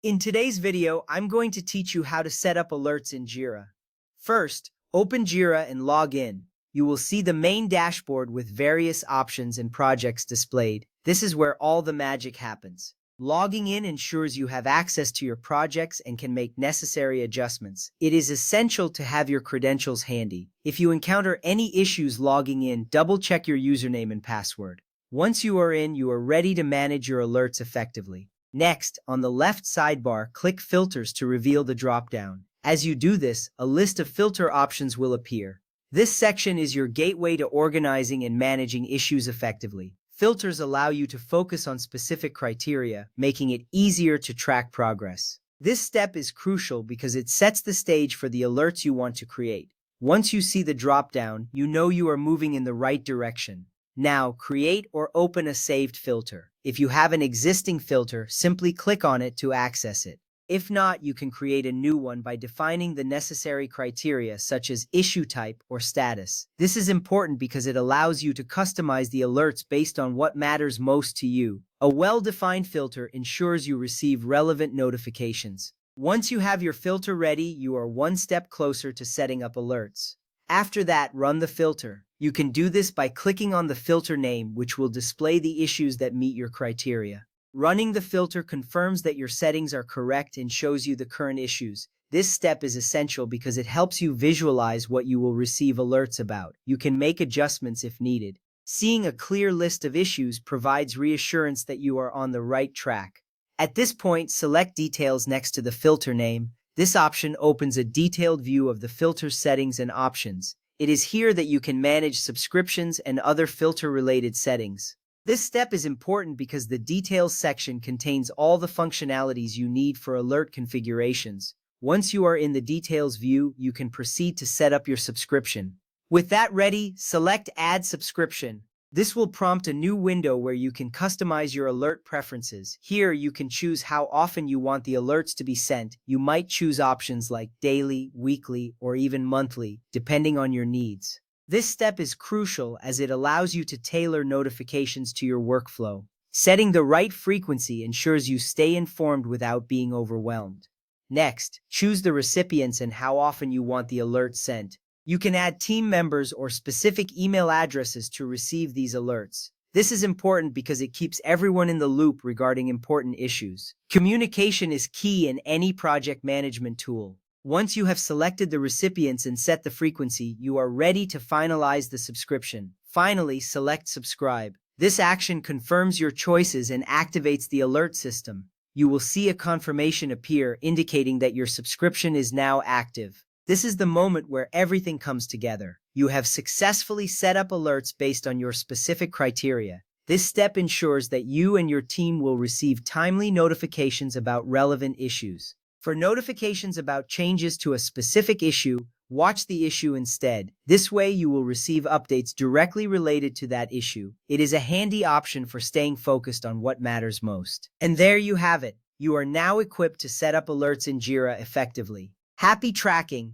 In today's video, I'm going to teach you how to set up alerts in Jira. First, open Jira and log in. You will see the main dashboard with various options and projects displayed. This is where all the magic happens. Logging in ensures you have access to your projects and can make necessary adjustments. It is essential to have your credentials handy. If you encounter any issues logging in, double-check your username and password. Once you are in, you are ready to manage your alerts effectively. Next, on the left sidebar, click Filters to reveal the drop-down. As you do this, a list of filter options will appear. This section is your gateway to organizing and managing issues effectively. Filters allow you to focus on specific criteria, making it easier to track progress. This step is crucial because it sets the stage for the alerts you want to create. Once you see the drop-down, you know you are moving in the right direction. Now, create or open a saved filter. If you have an existing filter, simply click on it to access it. If not, you can create a new one by defining the necessary criteria such as issue type or status. This is important because it allows you to customize the alerts based on what matters most to you. A well-defined filter ensures you receive relevant notifications. Once you have your filter ready, you are one step closer to setting up alerts. After that, run the filter. You can do this by clicking on the filter name, which will display the issues that meet your criteria. Running the filter confirms that your settings are correct and shows you the current issues. This step is essential because it helps you visualize what you will receive alerts about. You can make adjustments if needed. Seeing a clear list of issues provides reassurance that you are on the right track. At this point, select Details next to the filter name. This option opens a detailed view of the filter settings and options. It is here that you can manage subscriptions and other filter-related settings. This step is important because the Details section contains all the functionalities you need for alert configurations. Once you are in the Details view, you can proceed to set up your subscription. With that ready, select Add Subscription. This will prompt a new window where you can customize your alert preferences. Here, you can choose how often you want the alerts to be sent. You might choose options like daily, weekly, or even monthly, depending on your needs. This step is crucial as it allows you to tailor notifications to your workflow. Setting the right frequency ensures you stay informed without being overwhelmed. Next, choose the recipients and how often you want the alert sent. You can add team members or specific email addresses to receive these alerts. This is important because it keeps everyone in the loop regarding important issues. Communication is key in any project management tool. Once you have selected the recipients and set the frequency, you are ready to finalize the subscription. Finally, select Subscribe. This action confirms your choices and activates the alert system. You will see a confirmation appear indicating that your subscription is now active. This is the moment where everything comes together. You have successfully set up alerts based on your specific criteria. This step ensures that you and your team will receive timely notifications about relevant issues. For notifications about changes to a specific issue, watch the issue instead. This way you will receive updates directly related to that issue. It is a handy option for staying focused on what matters most. And there you have it. You are now equipped to set up alerts in Jira effectively. Happy tracking!